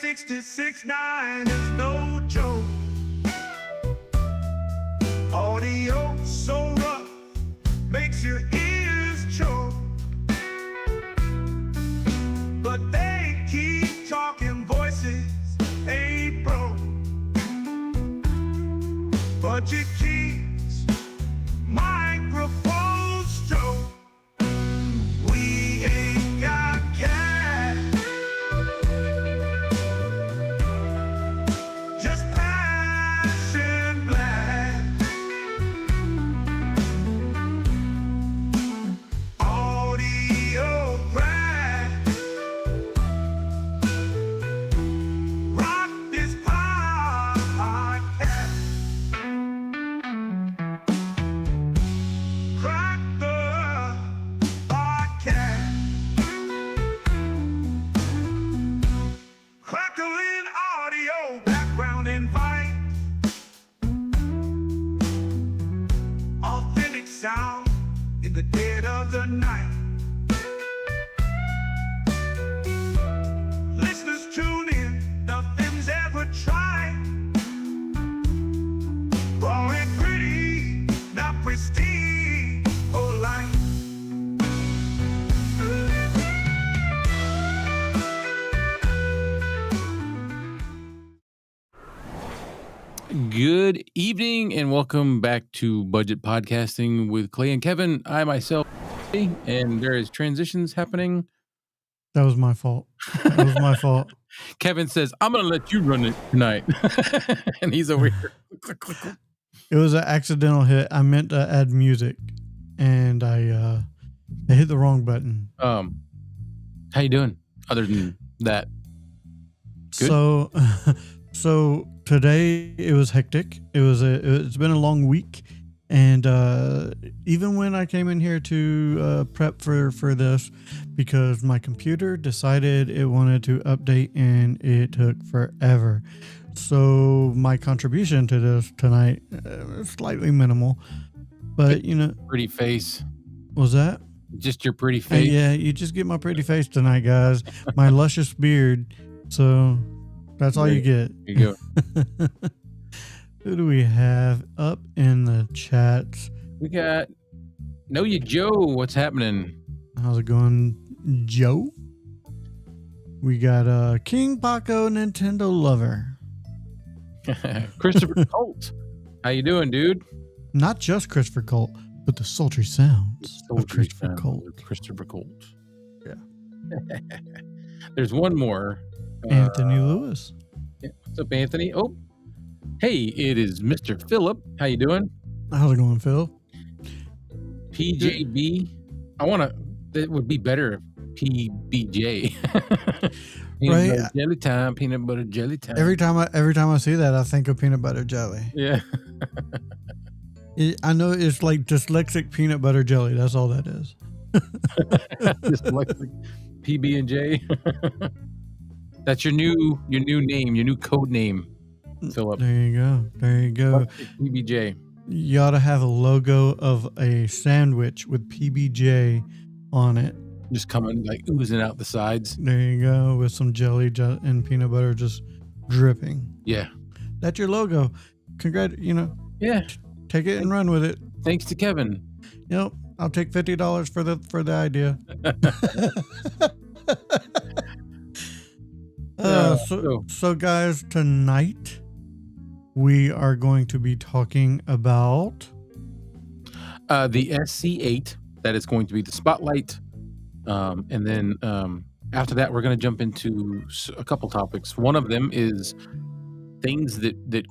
66.9 is no joke. Audio so rough, makes your ears choke. But they keep talking, voices ain't broke. Budget keeps microphones stroke. We ain't got cash, just passion black. Audio crack. Rock this podcast. Crack the podcast. Crackling audio, background invite. Authentic sound in the dead of the night. Listeners tune in, nothing's ever tried. Raw and pretty, not pristine or light. Good evening and welcome back to Budget Podcasting with Clay and Kevin. I myself, and there is transitions happening. That was my fault. That was my fault. Kevin says, I'm going to let you run it tonight. And he's over here. It was an accidental hit. I meant to add music, and I hit the wrong button. How you doing other than that? Good? So today it was hectic. It's been a long week, and even when I came in here to prep for this, because my computer decided it wanted to update and it took forever. So my contribution to this tonight is slightly minimal, but you know, Pretty face. was that? Just your pretty face. Yeah, you just get my pretty face tonight, guys. My luscious beard. So that's all you get. There you go. Who do we have up in the chats? We got Know You Joe. What's happening? How's it going, Joe? We got King Paco Nintendo Lover. Christopher Colt. How you doing, dude? Not just Christopher Colt, but the sultry sounds of Christopher Colt. Christopher Colt. Yeah. There's one more. Anthony Lewis. Yeah. What's up, Anthony? Oh, hey, it is Mr. Phillip. How you doing? How's it going, Phil? PJB. That would be better if PBJ. Peanut butter jelly time, peanut butter jelly time. Every time I see that, I think of peanut butter jelly. Yeah. I know it's like dyslexic peanut butter jelly. That's all that is. Dyslexic PB&J. That's your new name, your new code name, Philip. There you go. There you go. PBJ. You ought to have a logo of a sandwich with PBJ on it. Just coming like oozing out the sides. There you go, with some jelly and peanut butter just dripping. Yeah. That's your logo. Yeah. Take it and run with it. Thanks to Kevin. Yep. I'll take $50 for the idea. So guys, tonight we are going to be talking about the SC8. That is going to be the spotlight. And then after that, we're going to jump into a couple topics. One of them is things that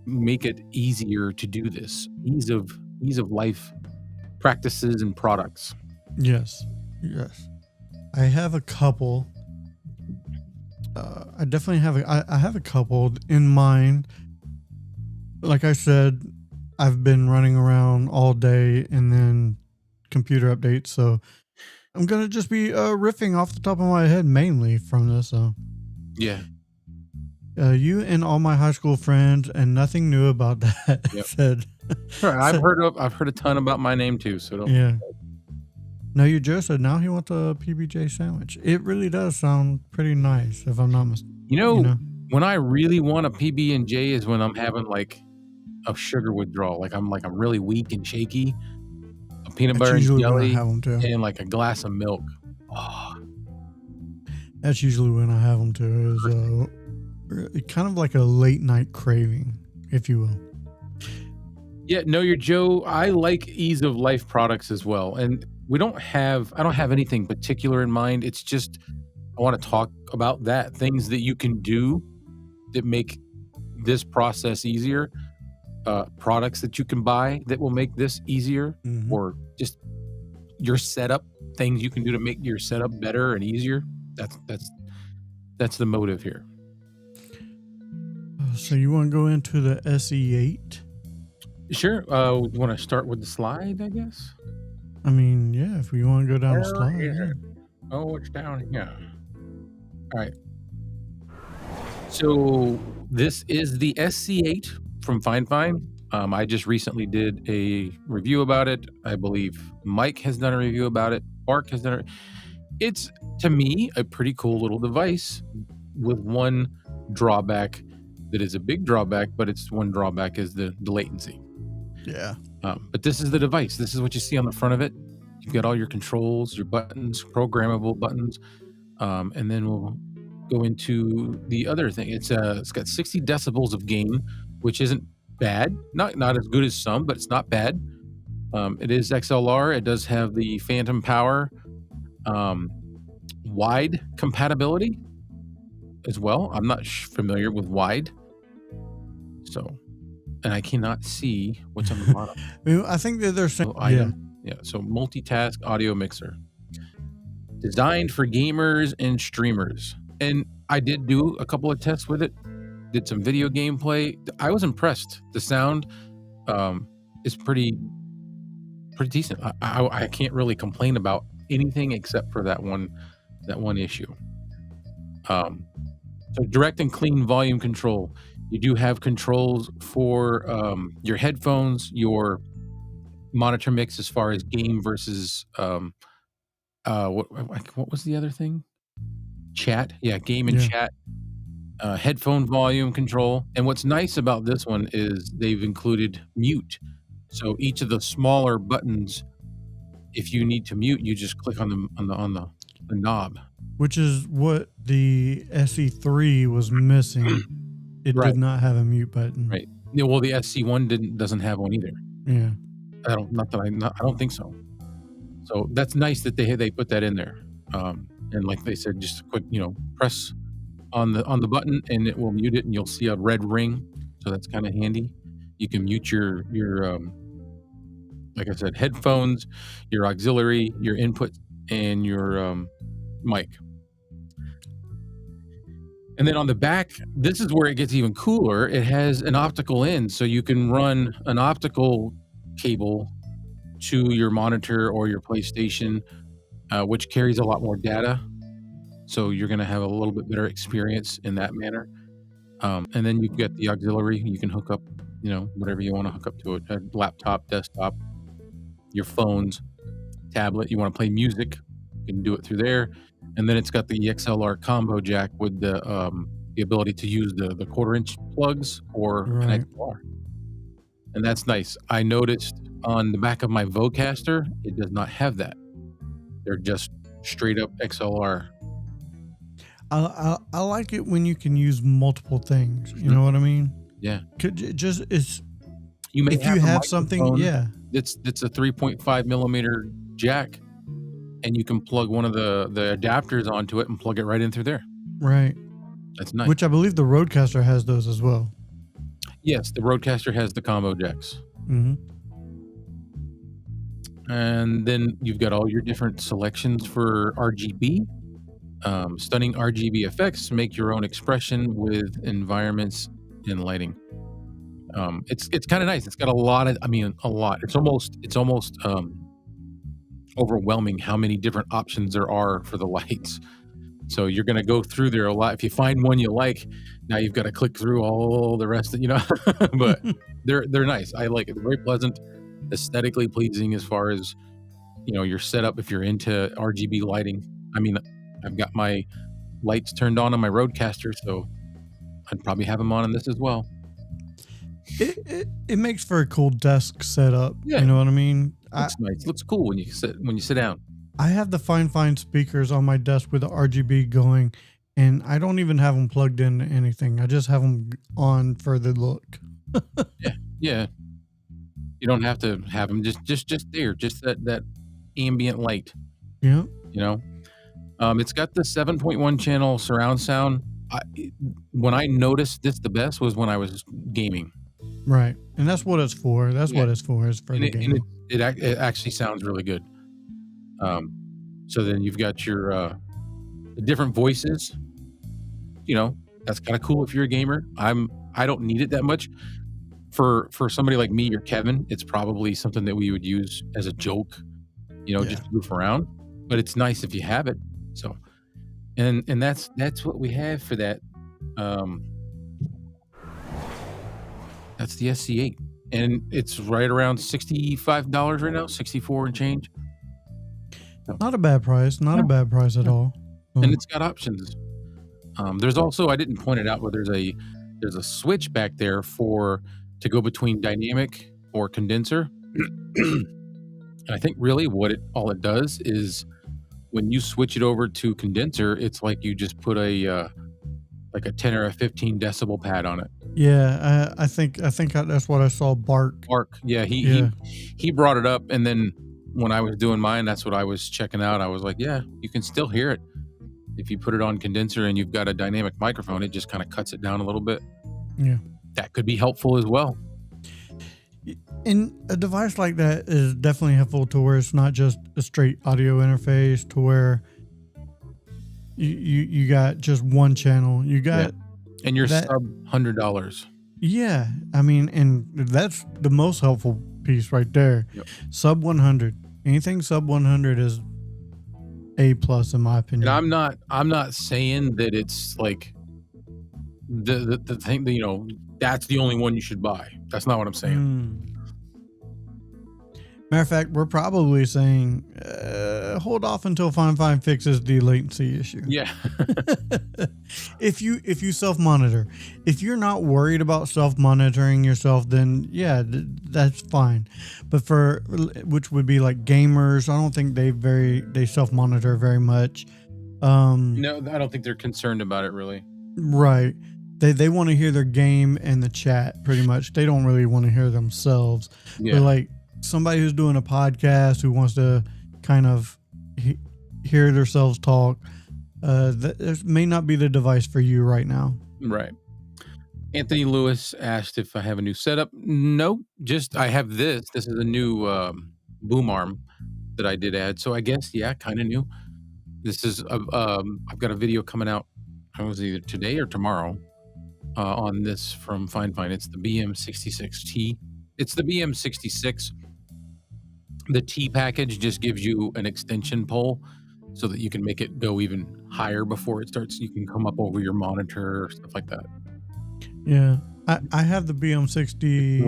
make it easier to do this. Ease of life practices and products. Yes. I have a couple. I definitely have I have a couple in mind. Like I said, I've been running around all day and then computer updates, so I'm gonna just be riffing off the top of my head mainly from this. So yeah, you and all my high school friends, and nothing new about that. Yep. Said, I've heard a ton about my name too. So don't. Yeah. No, you just said now he wants a PBJ sandwich. It really does sound pretty nice, if I'm not You You know, know, when I really want a PB&J is when I'm having like a sugar withdrawal. Like I'm really weak and shaky. A peanut that's butter and usually when I jelly have them too. and like a glass of milk. Oh, That's usually when I have them too. Is kind of like a late night craving, if you will. yeah, know your Joe. I like ease of life products as well. And I don't have anything particular in mind. It's just, I want to talk about that. Things that you can do that make this process easier. Products that you can buy that will make this easier, Mhm. or just your setup, things you can do to make your setup better and easier. That's the motive here. So you want to go into the SE8? Sure. You want to start with the slide, I guess? I mean, yeah, if we want to go down the Where slide. is Yeah. it? Oh, it's down here. All right. So this is the SC8 from FIFINE. I just recently did a review about it. I believe Mike has done a review about it. Bark has done it. It's, to me, a pretty cool little device with one drawback that is a big drawback, but it's one drawback is the latency. Yeah. But this is the device. This is what you see on the front of it. You've got all your controls, your buttons, programmable buttons. And then we'll go into the other thing. It's got 60 decibels of gain, which isn't bad. Not as good as some, but it's not bad. It is XLR. It does have the phantom power, wide compatibility as well. I'm not familiar with wide. So, and I cannot see what's on the bottom. I mean, I think that they're saying, So item. Yeah. So multitask audio mixer, designed for gamers and streamers. And I did do a couple of tests with it. Did some video gameplay. I was impressed. The sound is pretty decent. I can't really complain about anything except for that one issue. So direct and clean volume control. You do have controls for your headphones, your monitor mix as far as game versus what was the other thing? Chat. Yeah, game and chat. Headphone volume control. And what's nice about this one is they've included mute. So each of the smaller buttons, if you need to mute, you just click on the knob. which is what the SE3 was missing. It Right. did not have a mute button. Right. Yeah, well, the SC1 doesn't have one either. Yeah. I don't think so. So that's nice that they put that in there. And like they said, just a quick, press on the button and it will mute it, and you'll see a red ring. So that's kind of handy. You can mute your like I said, headphones, your auxiliary, your input, and your mic. And then on the back, this is where it gets even cooler. It has an optical in, so you can run an optical cable to your monitor or your PlayStation, which carries a lot more data. So you're going to have a little bit better experience in that manner. And then you've got the auxiliary. You can hook up, whatever you want to hook up to it, a laptop, desktop, your phones, tablet. You want to play music, you can do it through there. And then it's got the XLR combo jack with the ability to use the 1/4-inch plugs or an Right. XLR. And that's nice. I noticed on the back of my Vocaster, it does not have that. They're just straight up XLR. I like it when you can use multiple things. You know what I mean? Yeah. It's You may if you a have something, microphone yeah. that's a 3.5 millimeter jack, and you can plug one of the adapters onto it and plug it right in through there. Right. That's nice. Which I believe the Rodecaster has those as well. Yes, the Rodecaster has the combo jacks. Mm-hmm. And then you've got all your different selections for RGB. Stunning RGB effects, make your own expression with environments and lighting. It's kind of nice. It's got a lot. It's almost overwhelming how many different options there are for the lights. So you're going to go through there a lot. If you find one you like, now you've got to click through all the rest of, but they're nice. I like it. They're very pleasant, aesthetically pleasing as far as, your setup. If you're into RGB lighting, I've got my lights turned on my Roadcaster, so I'd probably have them on this as well. It makes for a cool desk setup. Yeah. You know what I mean? Looks nice. Looks cool when you sit down. I have the FIFINE speakers on my desk with the RGB going, and I don't even have them plugged into anything. I just have them on for the look. Yeah. You don't have to have them just there, just that ambient light. Yeah. You know, it's got the 7.1 channel surround sound. When I noticed this the best was when I was gaming. Right, and that's what it's for. That's what it's for. Is for the game. It actually sounds really good. So then you've got your different voices. You know, that's kind of cool if you're a gamer. I don't need it that much. For somebody like me or Kevin, it's probably something that we would use as a joke. You know, just to goof around. But it's nice if you have it. So, and that's what we have for that. That's the SC8, and it's right around $65 right now, 64 and change. Not a bad price. Not a bad price at all. And it's got options. There's also, I didn't point it out, but there's a switch back there to go between dynamic or condenser. And I think really all it does is when you switch it over to condenser, it's like you just put a 10 or a 15 decibel pad on it. Yeah, I think that's what I saw. Bark. Yeah, he brought it up, and then when I was doing mine, that's what I was checking out. I was like, yeah, you can still hear it if you put it on condenser and you've got a dynamic microphone. It just kind of cuts it down a little bit. Yeah, that could be helpful as well. And a device like that is definitely helpful to where it's not just a straight audio interface, to where you got just one channel. You got and you're sub $100. Yeah, I mean, and that's the most helpful piece right there. Yep. Sub 100. Anything sub 100 is A+ in my opinion. And I'm not saying that it's like the thing that, you know, that's the only one you should buy. That's not what I'm saying. Matter of fact, we're probably saying hold off until FIFINE fixes the latency issue. Yeah. If you self-monitor, if you're not worried about self-monitoring yourself, then yeah, that's fine. But for which would be like gamers, I don't think they self-monitor very much. No, I don't think they're concerned about it really. Right. They want to hear their game and the chat pretty much. They don't really want to hear themselves. Yeah. But like somebody who's doing a podcast who wants to kind of hear themselves talk, that may not be the device for you right now. Right. Anthony Lewis asked if I have a new setup. No, just I have this. This is a new boom arm that I did add. So I guess, yeah, kind of new. This is, I've got a video coming out, I was either today or tomorrow on this from FIFINE. It's the BM66T. It's the BM66. The T package just gives you an extension pole so that you can make it go even higher before it starts. You can come up over your monitor or stuff like that. Yeah. I have the BM60.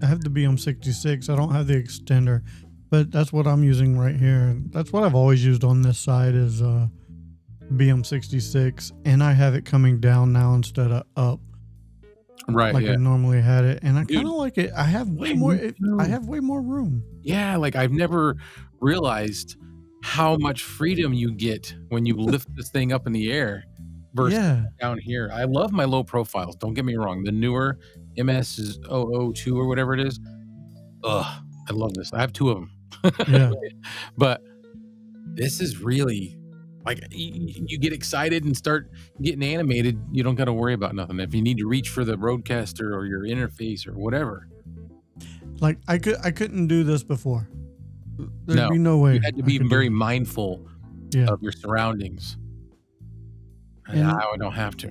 I have the BM66. I don't have the extender, but that's what I'm using right here. That's what I've always used on this side is BM66, and I have it coming down now instead of up. Right, like yeah. I normally had it, and I kind of like it. I have way more. I have way more room. Yeah, like I've never realized how much freedom you get when you lift this thing up in the air versus down here. I love my low profiles. Don't get me wrong. The newer MS-002 or whatever it is. Ugh, I love this. I have two of them. Yeah, but this is really. Like you get excited and start getting animated, you don't got to worry about nothing. If you need to reach for the Roadcaster or your interface or whatever, like I couldn't do this before. There'd be no way. You had to be very mindful of your surroundings. And I don't have to.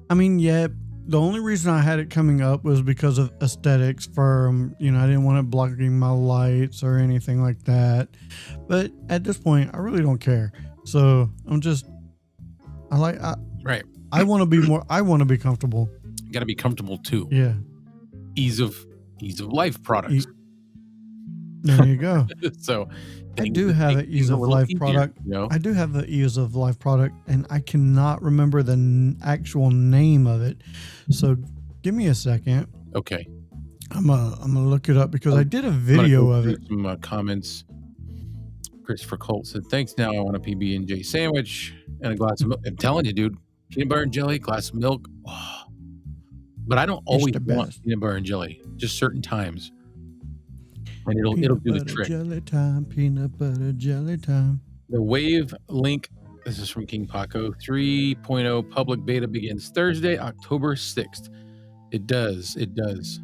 I mean, yeah. The only reason I had it coming up was because of aesthetics. For I didn't want it blocking my lights or anything like that. But at this point, I really don't care. So I'm just, right. I want to be more. I want to be comfortable. You got to be comfortable too. Yeah. Ease of life products. There you go. So I things do that have make an things ease a of little life easier, product. you know? I do have the ease of life product, and I cannot remember the actual name of it. So give me a second. Okay. I'm gonna look it up because I did a I'm gonna video go of through it. some comments. Christopher Colt said, "Thanks. Now I want a PB&J sandwich and a glass of milk." I'm telling you, dude, peanut butter and jelly, glass of milk. Oh. But I don't It's always the want best. peanut butter and jelly. Just certain times, and it'll Peanut do the butter trick. jelly time. Peanut butter jelly time. The Wave link. This is from King Paco. 3.0 public beta begins Thursday, October 6th. It does. It does.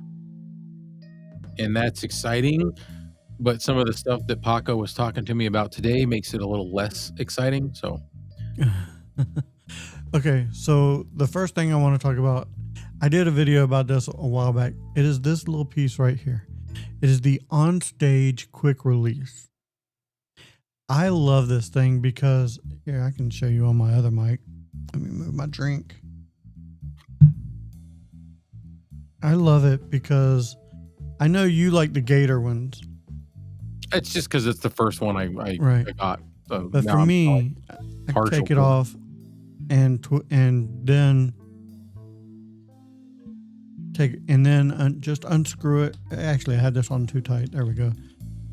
And that's exciting. But some of the stuff that Paco was talking to me about today makes it a little less exciting. So, Okay, so the first thing I want to talk about, I did a video about this a while back. It is this little piece right here. It is the on-stage quick release. I love this thing because here I can show you on my other mic. Let me move my drink. I love it because I know you like the Gator ones, it's just because it's the first one I right? got. So But now for I'm me, I partial take it to it. off and then just unscrew it. Actually, I had this on too tight. There we go.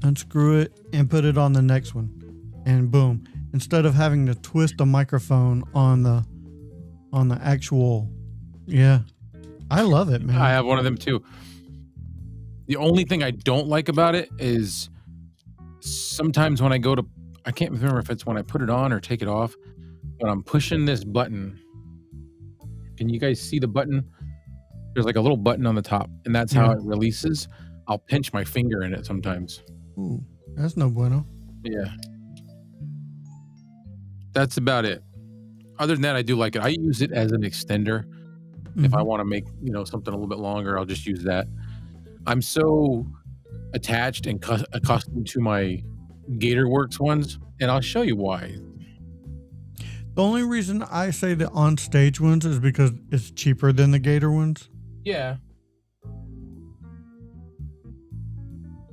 Unscrew it and put it on the next one, and boom. Instead of having to twist the microphone on the actual, yeah, I love it, man. I have one of them too. The only thing I don't like about it is sometimes when I go to, I can't remember if it's when I put it on or take it off, but I'm pushing this button. Can you guys see the button? There's like a little button on the top, and that's how Yeah. it releases. I'll pinch my finger in it sometimes. Ooh, that's no bueno. Yeah. That's about it. Other than that, I do like it. I use it as an extender. If I Mhm. want to make, something a little bit longer, I'll just use that. I'm so attached and accustomed to my GatorWorks ones, and I'll show you why. The only reason I say the on-stage ones is because it's cheaper than the Gator ones. Yeah.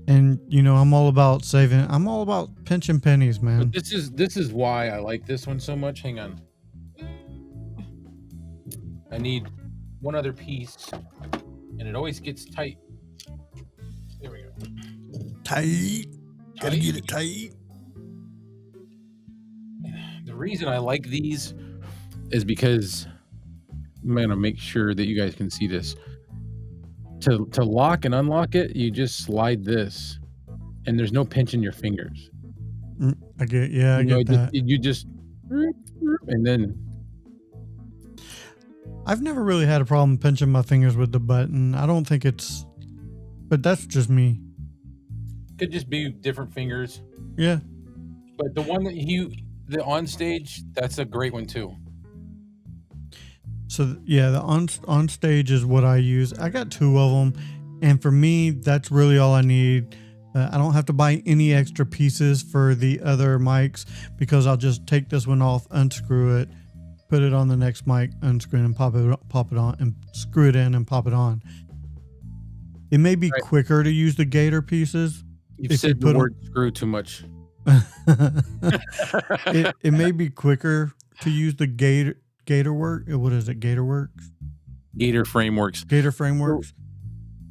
And I'm all about saving. I'm all about pinching pennies, man. But this is why I like this one so much. Hang on. I need one other piece, and it always gets tight. There we go. Tight. Gotta get it tight. The reason I like these is because I'm gonna make sure that you guys can see this. To lock and unlock it, you just slide this, and there's no pinching your fingers. I get that. You just, and then I've never really had a problem pinching my fingers with the button. I don't think it's, but that's just me. could just be different fingers. Yeah. But the one that the on stage, that's a great one too. So yeah, the on stage is what I use. I got two of them, and for me, that's really all I need. I don't have to buy any extra pieces for the other mics because I'll just take this one off, unscrew it, put it on the next mic, unscrew it, and pop it on, and screw it in and pop it on. It may be quicker to use the Gator pieces. You've said the word screw too much. It may be quicker to use the Gator work. What is it? GatorWorks? Gator Frameworks. Gator Frameworks.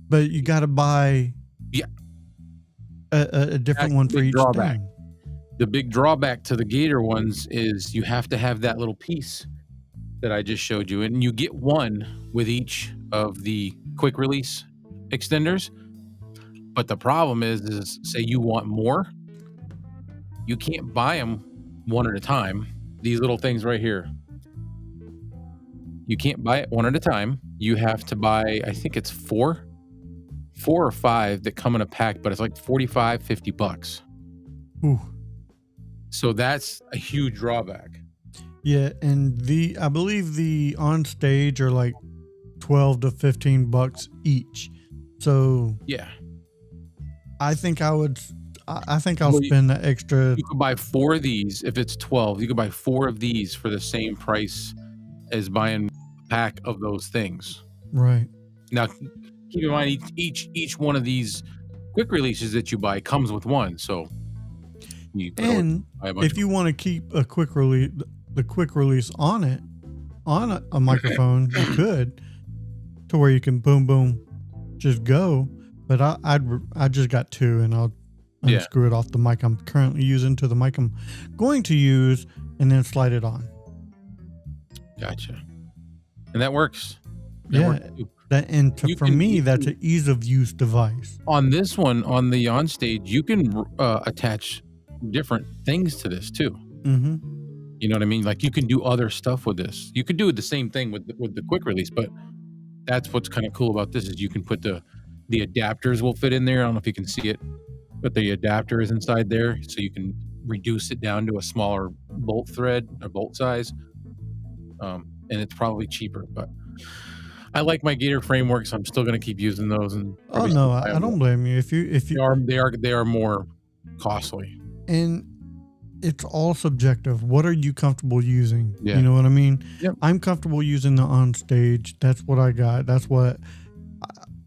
But you got to buy a different one for each drawback. thing. The big drawback to the Gator ones is you have to have that little piece that I just showed you, and you get one with each of the quick release extenders. But the problem is say you want more, you can't buy them one at a time. These little things right here, you can't buy it one at a time. You have to buy, I think it's four or five that come in a pack, but it's like $45-50. Ooh. So that's a huge drawback. Yeah, and I believe the on stage are like $12 to $15 each. So Yeah. I think I'll spend the extra. You could buy four of these. If it's 12, you could buy four of these for the same price as buying a pack of those things. Right. Now, keep in mind each one of these quick releases that you buy comes with one, so you could always And buy a bunch if you want to keep a quick release, the quick release on it, on a microphone, you could, to where you can boom, boom, just go. But I just got two, and I'll Yeah. unscrew it off the mic I'm currently using to the mic I'm going to use, and then slide it on. Gotcha. And that works. Yeah. works too. For me, that's an ease of use device. On this one, on the OnStage, you can attach different things to this too. Mm-hmm. You know what I mean? Like you can do other stuff with this. You could do the same thing with the quick release, but that's what's kind of cool about this is you can put the adapters will fit in there. I don't know if you can see it, but the adapter is inside there, so you can reduce it down to a smaller bolt thread or bolt size, and it's probably cheaper. But I like my Gator frameworks. I'm still going to keep using those. And Oh no, I don't blame you. If you they are more costly. and it's all subjective. What are you comfortable using? Yeah. You know what I mean? Yep. I'm comfortable using the OnStage. That's what I got. That's what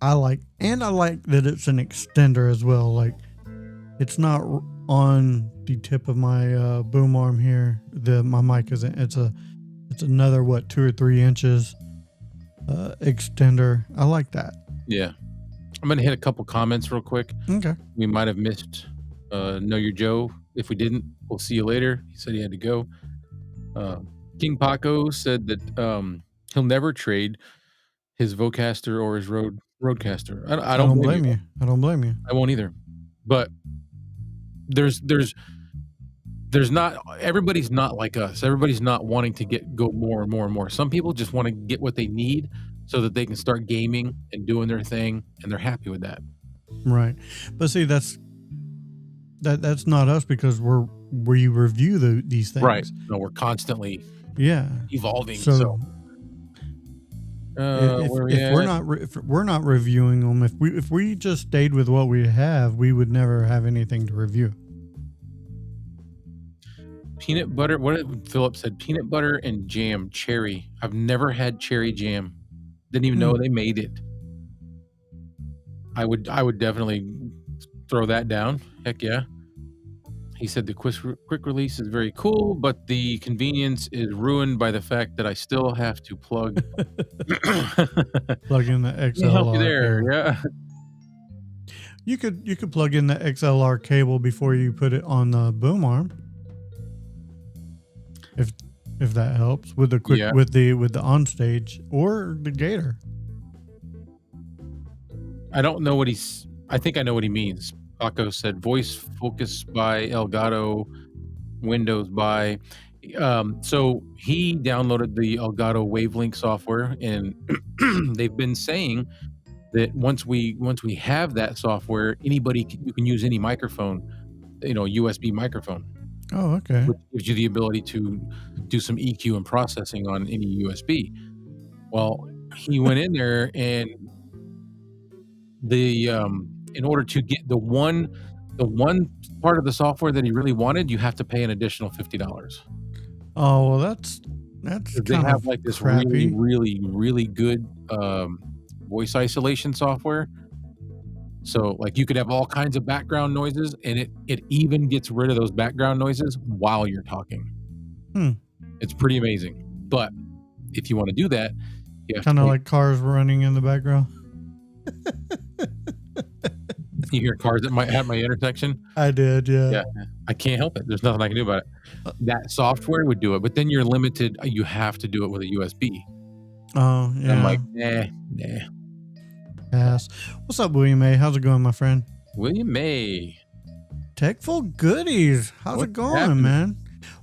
I like. And I like that it's an extender as well. Like it's not on the tip of my boom arm here. My mic isn't. It's another 2 or 3 inches extender. I like that. Yeah. I'm going to hit a couple comments real quick. Okay. We might have missed Know Your Joe. If we didn't, we'll see you later. He said he had to go. King Paco said that he'll never trade his Vocaster or his Roadcaster. I don't blame you. I don't blame you. I won't either. But there's not, everybody's not like us. Everybody's not wanting to go more and more and more. Some people just want to get what they need so that they can start gaming and doing their thing, and they're happy with that. Right. But see, that's not us, because we review these things. Right. No, we're constantly evolving. So if we're not reviewing them, if we just stayed with what we have, we would never have anything to review. Peanut butter. What did Philip said? Peanut butter and jam, cherry. I've never had cherry jam. Didn't even know they made it. I would definitely throw that down. Heck yeah. He said the quick release is very cool, but the convenience is ruined by the fact that I still have to plug Plug in the XLR. help you there. cable. Yeah. You could plug in the XLR cable before you put it on the boom arm. If that helps with the quick with the OnStage or the Gator. I don't know what I think I know what he means. Paco said voice focus by Elgato, Windows by. So he downloaded the Elgato Wavelink software, and they've been saying that once we have that software, you can use any microphone, USB microphone. Oh, okay. Which gives you the ability to do some EQ and processing on any USB. Well, he went in there, and in order to get the one part of the software that he really wanted, you have to pay an additional $50. Oh, well, that's They have like this crappy. really, really, really good voice isolation software. So like you could have all kinds of background noises, and it even gets rid of those background noises while you're talking. It's pretty amazing. But if you want to do that, you have Kind to of like cars running in the background. you hear cars that might have my intersection. I did, yeah. Yeah, I can't help it. There's nothing I can do about it. That software would do it, but then you're limited. You have to do it with a USB. Oh, yeah. I'm like, nah. Pass. What's up, William A? How's it going, my friend? William May. Techful goodies. How's What's it going, happening? man?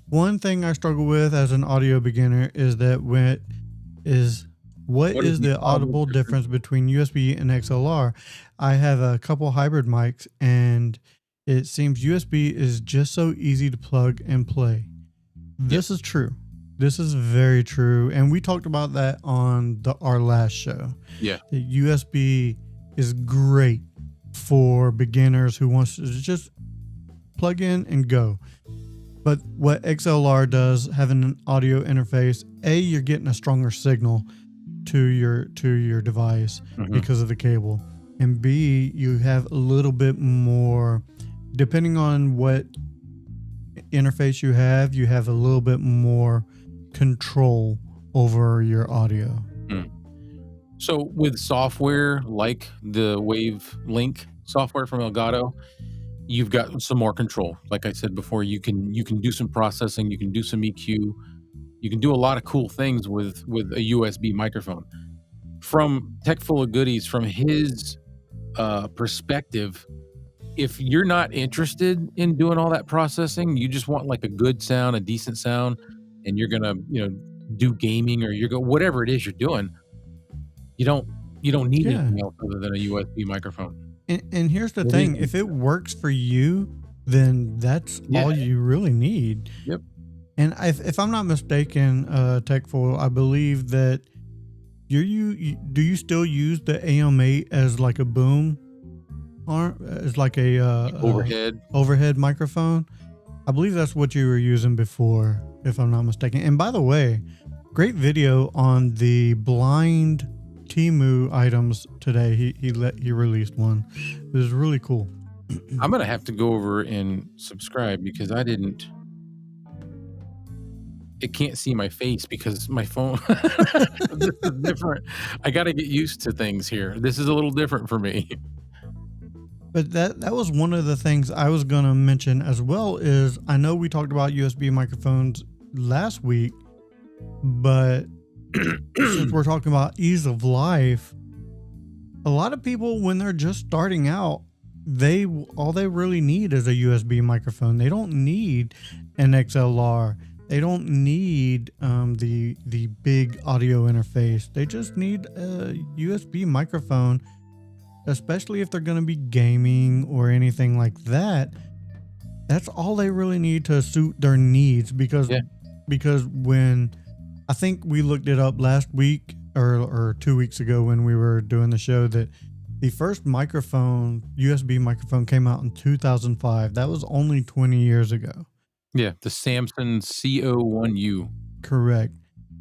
One thing I struggle with as an audio beginner is that what is the audible difference between USB and XLR? I have a couple hybrid mics, and it seems USB is just so easy to plug and play. This is true. This is very true. And we talked about that on our last show. Yeah. The USB is great for beginners who wants to just plug in and go. But what XLR does, having an audio interface, you're getting a stronger signal to your device because of the cable. and B, you have a little bit more, depending on what interface you have a a little bit more control over your audio. So with software like the Wavelink software from Elgato, you've got some more control. Like I said before, you can do some processing, you can do some EQ, you can do a lot of cool things with a USB microphone. From Tech Full of Goodies, from his perspective, if you're not interested in doing all that processing, you just want like a good sound, a decent sound, and you're gonna do gaming, or whatever it is you're doing, you don't need anything else other than a USB microphone. And here's the thing: if it works for you, then that's all you really need. Yep. And if I'm not mistaken, Techful, I believe that do you still use the AM8 as like a boom, or as like a overhead microphone? I believe that's what you were using before, if I'm not mistaken. And by the way, great video on the blind Temu items today. He released one. It was really cool. I'm gonna have to go over and subscribe because I didn't. It can't see my face because my phone. This is different. I got to get used to things here. This is a little different for me. But that was one of the things I was gonna mention as well. Is I know we talked about USB microphones last week, but since we're talking about ease of life, a lot of people, when they're just starting out, all they really need is a USB microphone. They don't need an XLR. They don't need the big audio interface. They just need a USB microphone, especially if they're going to be gaming or anything like that. That's all they really need to suit their needs, because when I think we looked it up last week or 2 weeks ago when we were doing the show, that the first USB microphone came out in 2005. That was only 20 years ago. Yeah, the Samson CO1U. Correct.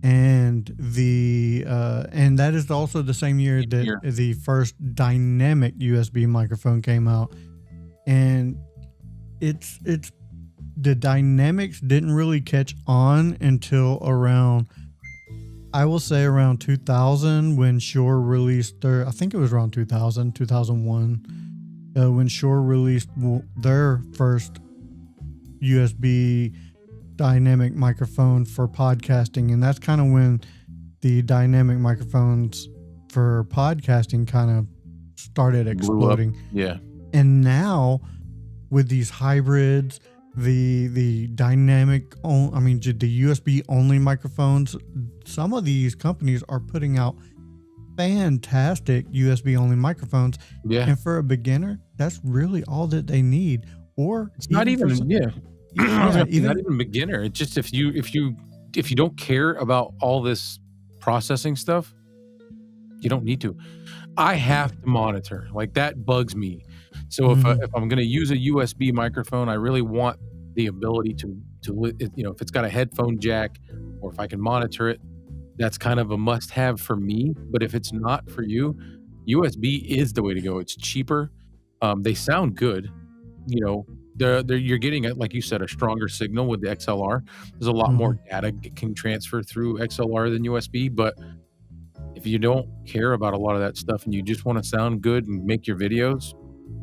And and that is also the same year that the first dynamic USB microphone came out. And it's the dynamics didn't really catch on until around, I will say around 2000, when Shure released I think it was around 2000, 2001, when Shure released their first USB dynamic microphone for podcasting. And that's kind of when the dynamic microphones for podcasting kind of started exploding. Yeah. And now with these hybrids, the dynamic, the USB only microphones, some of these companies are putting out fantastic USB only microphones. Yeah. And for a beginner, that's really all that they need. Or it's not even not even beginner. It's just if you don't care about all this processing stuff, you don't need to. I have to monitor, like that bugs me. So if I'm going to use a USB microphone, I really want the ability to if it's got a headphone jack, or if I can monitor it, that's kind of a must-have for me. But if it's not for you, USB is the way to go. It's cheaper. They sound good. You're getting, like you said, a stronger signal with the XLR. There's a lot more data can transfer through XLR than USB. But if you don't care about a lot of that stuff and you just want to sound good and make your videos,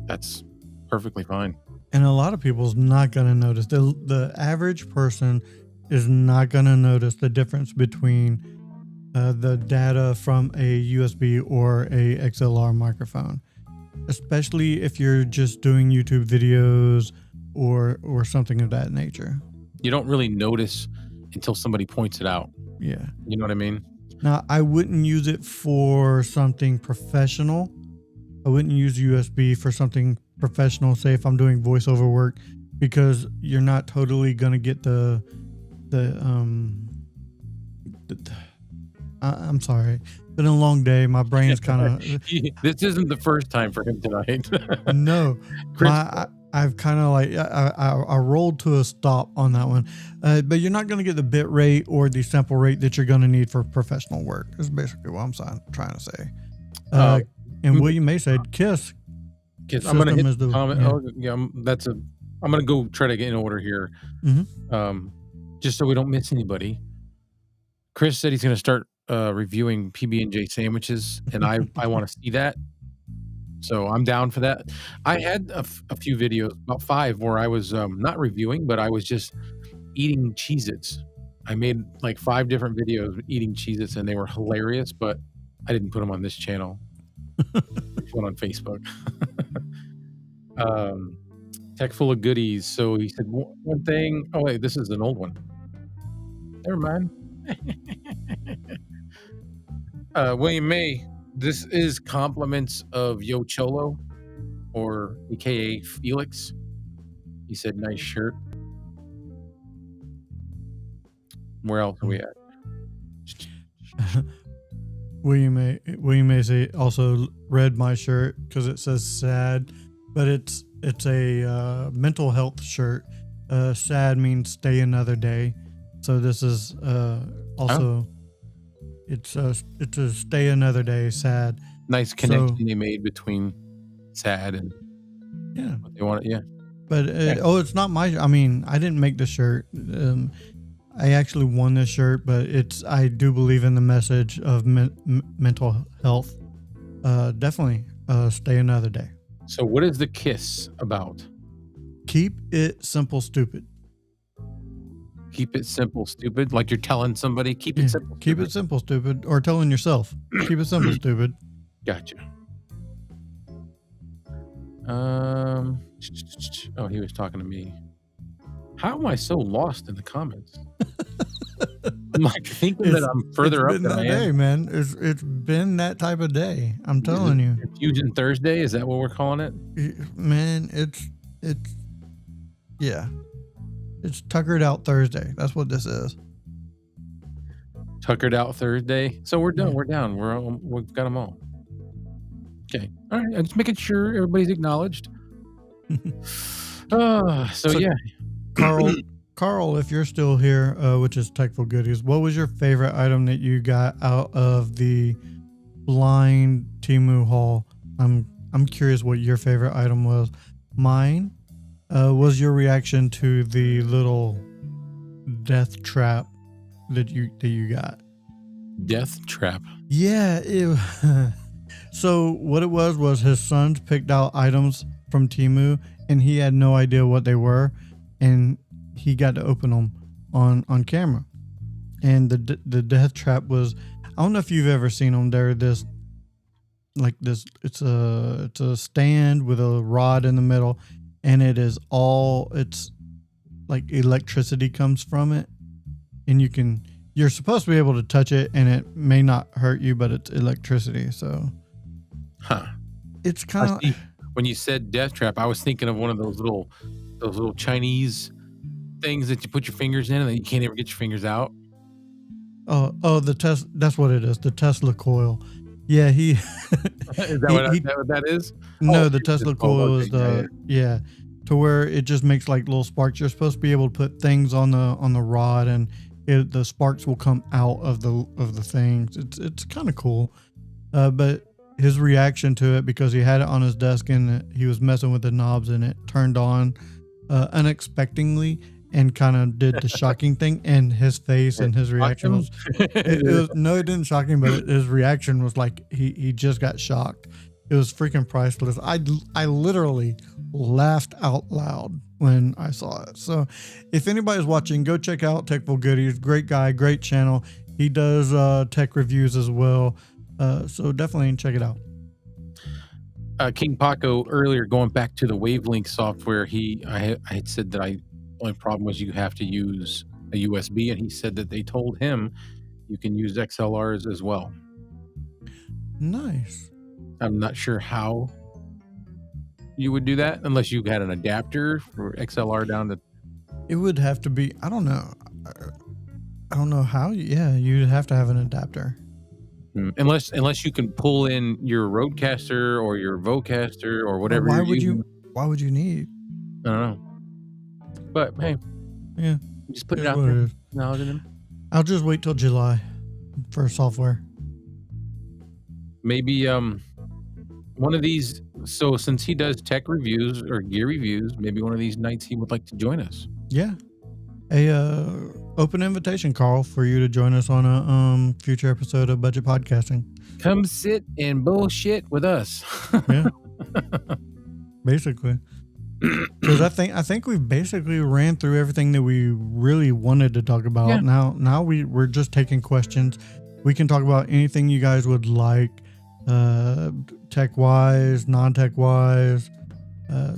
that's perfectly fine. And a lot of people's not going to notice. The average person is not going to notice the difference between the data from a USB or a XLR microphone, especially if you're just doing YouTube videos or something of that nature. You don't really notice until somebody points it out. Yeah. You know what I mean? Now, I wouldn't use it for something professional. I wouldn't use USB for something professional, say if I'm doing voiceover work, because you're not totally going to get I'm sorry. It's been a long day. My brain's kind of... This isn't the first time for him tonight. No. I've kind of like... I rolled to a stop on that one. But you're not going to get the bit rate or the sample rate that you're going to need for professional work. Is basically what I'm trying to say. And William May said, "Kiss." Kiss. I'm gonna hit is the comment. yeah. Oh, yeah, I'm gonna go try to get in order here. Just so we don't miss anybody. Chris said he's gonna start reviewing PB&J sandwiches, and I want to see that. So I'm down for that. I had a few videos, about 5, where I was not reviewing, but I was just eating Cheez-Its. I made like 5 different videos eating Cheez-Its, and they were hilarious, but I didn't put them on this channel. One on Facebook. Tech full of goodies. So he said one thing. Oh wait, this is an old one. Never mind. William May, this is compliments of Yo Cholo, or AKA Felix. He said, nice shirt. Where else are we at? William May also read my shirt because it says sad, but it's a mental health shirt. Sad means stay another day. So this is also it's a stay another day sad. Nice connection they made between sad and what they wanted. Yeah, but it's not my. I mean, I didn't make the shirt. I actually won this shirt, but I do believe in the message of mental health. Definitely stay another day. So what is the kiss about? Keep it simple, stupid. Keep it simple, stupid. Like you're telling somebody, keep it simple. Keep it simple, stupid. Or telling yourself, keep it simple, stupid. Gotcha. Oh, he was talking to me. How am I so lost in the comments? I'm like thinking that I'm further up than I am. Day, man. It's been that type of day. I'm telling you. Confusion Thursday, is that what we're calling it? Man, it's tuckered out Thursday. That's what this is. Tuckered out Thursday. So we're done. We're down. We've got them all. Okay. All right. I'm just making sure everybody's acknowledged. So yeah. Carl, if you're still here, which is Techful Goodies, what was your favorite item that you got out of the blind Temu haul? I'm curious what your favorite item was. Mine was your reaction to the little death trap that you got. Death trap. Yeah. So what it was his sons picked out items from Temu, and he had no idea what they were, and he got to open them on camera. And the death trap was, I don't know if you've ever seen them. They're this it's a stand with a rod in the middle, and it's like electricity comes from it, and you're supposed to be able to touch it, and it may not hurt you, but it's electricity. So it's kind of, when you said death trap, I was thinking of one of those little Chinese things that you put your fingers in and then you can't ever get your fingers out. Oh, the test. That's what it is. The Tesla coil. Yeah, is that what that is? No, the Tesla coil is to where it just makes like little sparks. You're supposed to be able to put things on the rod, and the sparks will come out of the things. It's kind of cool, but his reaction to it, because he had it on his desk and he was messing with the knobs and it turned on unexpectedly and kind of did the shocking thing, and his face and his reaction was, no, it didn't shock him, but his reaction was like he just got shocked. It was freaking priceless. I literally laughed out loud when I saw it. So if anybody's watching, go check out Techful Goodies. Great guy, great channel. He does tech reviews as well. So definitely check it out. King Paco, earlier, going back to the Wavelength software, I had said that only problem was you have to use a USB, and he said that they told him you can use XLRs as well. Nice. I'm not sure how you would do that unless you had an adapter for XLR down to. It would have to be. I don't know how. Yeah, you'd have to have an adapter. Unless you can pull in your Rodecaster or your Vocaster or whatever. Why would you need? I don't know. But hey, yeah, just put it out there. I'll just wait till July for software. Maybe one of these. So since he does tech reviews or gear reviews, maybe one of these nights he would like to join us. Yeah. A open invitation call for you to join us on a future episode of Budget Podcasting. Come sit and bullshit with us. Yeah. Basically. Because I think we've basically ran through everything that we really wanted to talk about. Yeah. Now we're just taking questions. We can talk about anything you guys would like, tech wise, non-tech wise.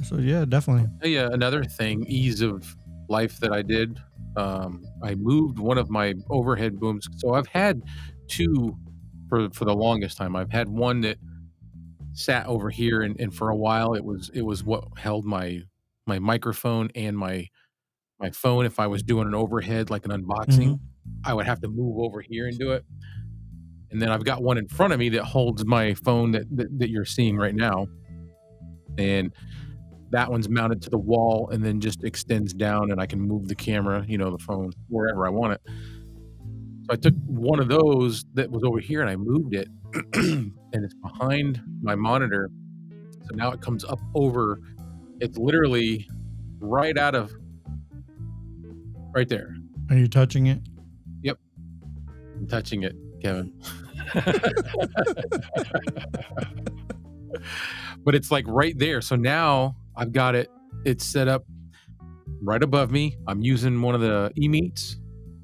So yeah, definitely. Yeah, another thing, ease of life that I did. I moved one of my overhead booms. So I've had two for the longest time. I've had one that sat over here, and for a while it was what held my microphone and my phone. If I was doing an overhead, like an unboxing, I would have to move over here and do it. And then I've got one in front of me that holds my phone that you're seeing right now. And that one's mounted to the wall and then just extends down, and I can move the camera, the phone, wherever I want it. So I took one of those that was over here and I moved it and it's behind my monitor. So now it comes up over, it's literally right there. Are you touching it? Yep. I'm touching it, Kevin. But it's like right there. So now I've got it's set up right above me. I'm using one of the eMeet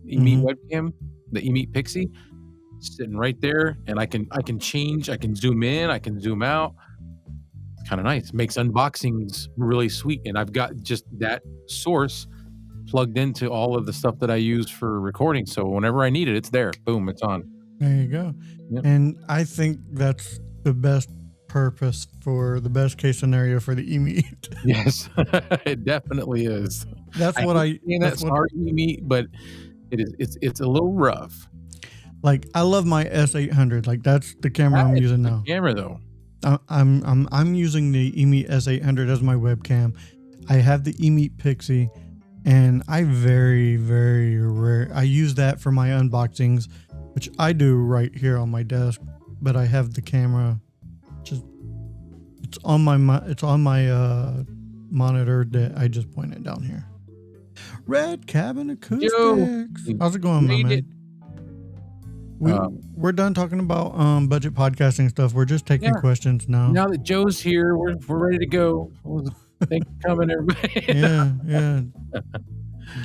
webcam, the eMeet Pixie, sitting right there, and I can change, I can zoom in, I can zoom out. It's kind of nice. Makes unboxings really sweet. And I've got just that source plugged into all of the stuff that I use for recording. So whenever I need it, it's there. Boom, it's on. There you go. Yep. And I think that's the best purpose for the best case scenario for the eMeet. Yes, it definitely is. That's what sorry, eMeet, but it's a little rough. Like, I love my S800. Like, that's the camera I'm using now. Camera though. I'm using the eMeet S800 as my webcam. I have the eMeet Pixie, and I very, very rare. I use that for my unboxings, which I do right here on my desk. But I have the camera. It's on my monitor that I just pointed down here. Red Cabin Acoustics. Yo, how's it going, my made man? We're done talking about budget podcasting stuff. We're just taking questions now. Now that Joe's here, we're ready to go. Thanks for coming, everybody.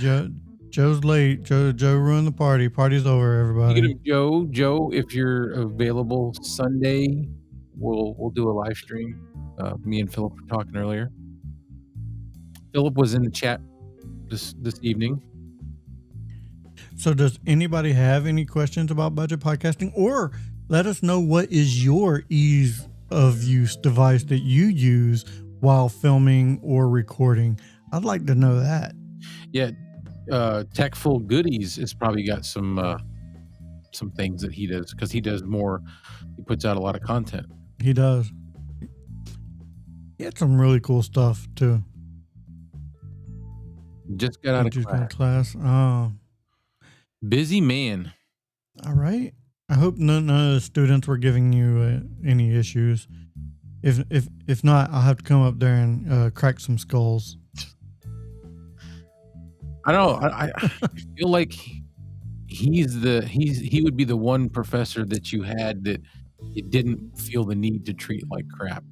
Yeah. Joe's late. Joe ruined the party. Party's over, everybody. Speaking of Joe, if you're available Sunday, we'll do a live stream. Me and Philip were talking earlier. Philip was in the chat this evening. So does anybody have any questions about budget podcasting, or let us know what is your ease of use device that you use while filming or recording? I'd like to know that. Yeah. Techful Goodies has probably got some things that he does, because he does more. He puts out a lot of content. He does. He had some really cool stuff too. Just got out of class. Oh, busy man. All right. I hope none of the students were giving you any issues. If not, I'll have to come up there and crack some skulls. I don't know. I feel like he would be the one professor that you had that you didn't feel the need to treat like crap.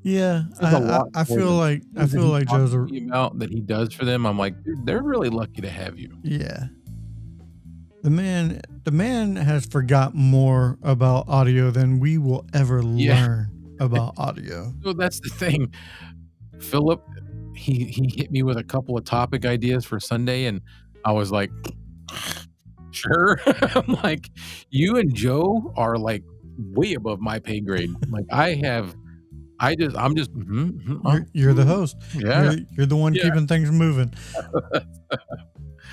Yeah, I feel like Joe's the amount that he does for them. I'm like, dude, they're really lucky to have you. Yeah. The man has forgot more about audio than we will ever learn about audio. So that's the thing. Philip, he hit me with a couple of topic ideas for Sunday, and I was like, sure. I'm like, you and Joe are like way above my pay grade. Like I'm just you're the host. Yeah. You're the one keeping things moving.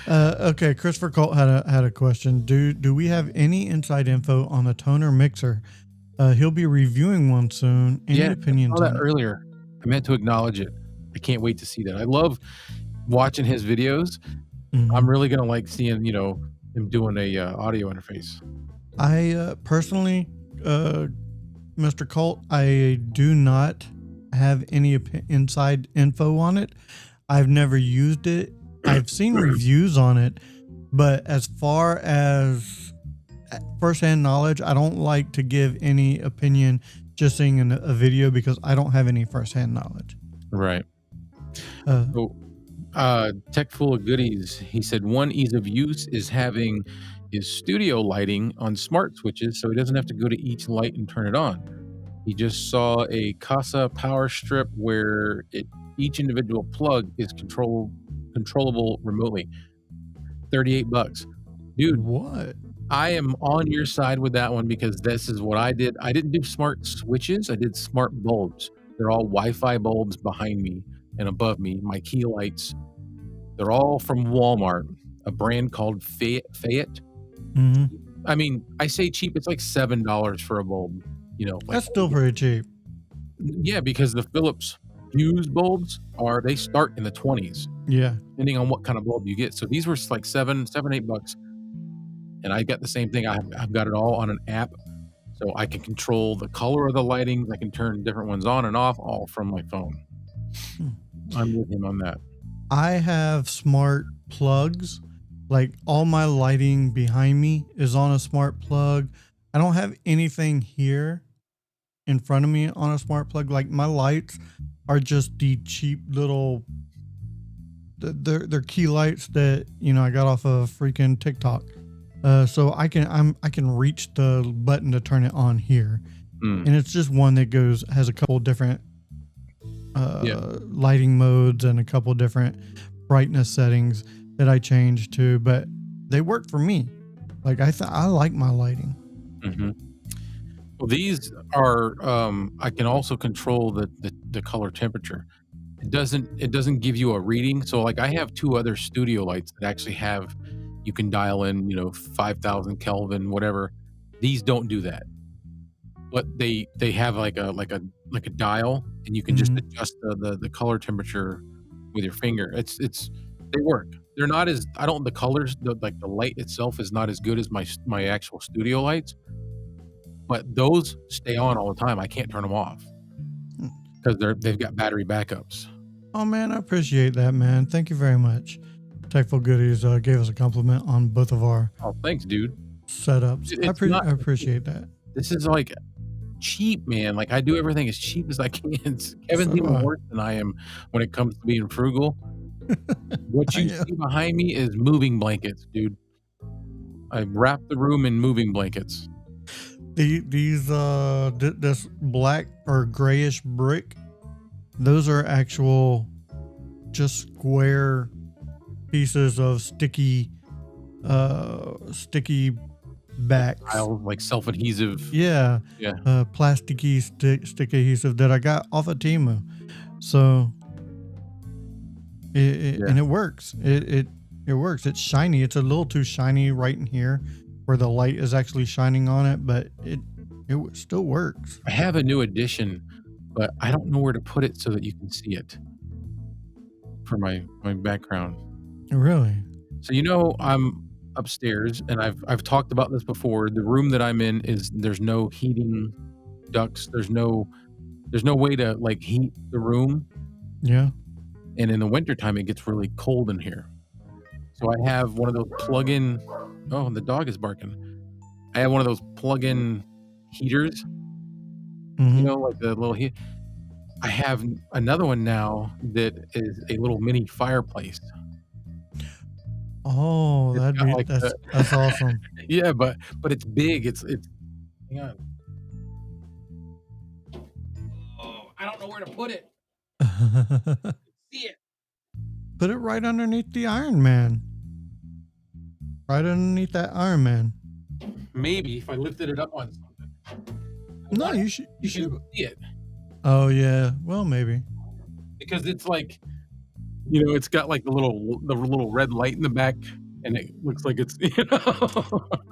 Okay, Christopher Colt had a question. Do we have any inside info on the toner mixer? He'll be reviewing one soon. Any opinions? I saw that earlier. I meant to acknowledge it. I can't wait to see that. I love watching his videos. Mm-hmm. I'm really gonna like seeing him doing a audio interface. I personally Mr. Colt, I do not have any inside info on it. I've never used it. I've seen reviews on it, but as far as firsthand knowledge, I don't like to give any opinion just seeing a video because I don't have any firsthand knowledge. Right. Tech Full of Goodies, he said one ease of use is having his studio lighting on smart switches so he doesn't have to go to each light and turn it on. He just saw a Casa power strip where each individual plug is controllable remotely. $38. Dude, What? I am on your side with that one because this is what I did. I didn't do smart switches. I did smart bulbs. They're all Wi-Fi bulbs behind me and above me. My key lights. They're all from Walmart, a brand called Fayette. Mm-hmm. I mean, I say cheap. It's like $7 for a bulb. You know, That's still pretty cheap. Yeah, because the Philips Hue bulbs they start in the 20s. Yeah. Depending on what kind of bulb you get. So these were like $7-8. And I got the same thing. I've got it all on an app, so I can control the color of the lighting. I can turn different ones on and off, all from my phone. I'm with him on that. I have smart plugs. Like all my lighting behind me is on a smart plug. I don't have anything here in front of me on a smart plug. Like my lights are just the cheap little, they're key lights that, you know, I got off of freaking TikTok. So I can reach the button to turn it on here, and it's just one that has a couple different lighting modes and a couple different brightness settings that I change to, but they work for me. Like I like my lighting. Mm-hmm. Well, these are I can also control the color temperature. It doesn't give you a reading. So like I have two other studio lights that actually have. You can dial in, 5,000 Kelvin, whatever. These don't do that, but they have like a dial, and you can just adjust the color temperature with your finger. They work. They're not as the colors the light itself is not as good as my actual studio lights, but those stay on all the time. I can't turn them off because they've got battery backups. Oh man, I appreciate that, man. Thank you very much. Techful Goodies gave us a compliment on both of our thanks, dude. Setups. I appreciate that. This is like cheap, man. Like I do everything as cheap as I can. Kevin's even worse than I am when it comes to being frugal. What you see behind me is moving blankets, dude. I wrapped the room in moving blankets. This black or grayish brick, those are actual just square pieces of sticky backs, like self-adhesive. Plasticky stick adhesive that I got off of Temu. So and it works. It works. It's shiny. It's a little too shiny right in here where the light is actually shining on it, but it still works. I have a new addition, but I don't know where to put it so that you can see it for my background. Really? So I'm upstairs, and I've talked about this before. The room that I'm in there's no heating ducts. There's no way to like heat the room. Yeah. And in the wintertime, it gets really cold in here. So I have one of those plug-in. Oh, the dog is barking. I have one of those plug-in heaters. Like the little heat. I have another one now that is a little mini fireplace. Oh, that's awesome. Yeah, but it's big. It's hang on. Oh, I don't know where to put it. See it. Put it right underneath the Iron Man. Right underneath that Iron Man. Maybe if I lifted it up on something. No, you should see it. Oh yeah, well maybe. Because it's like, it's got like the little red light in the back, and it looks like it's.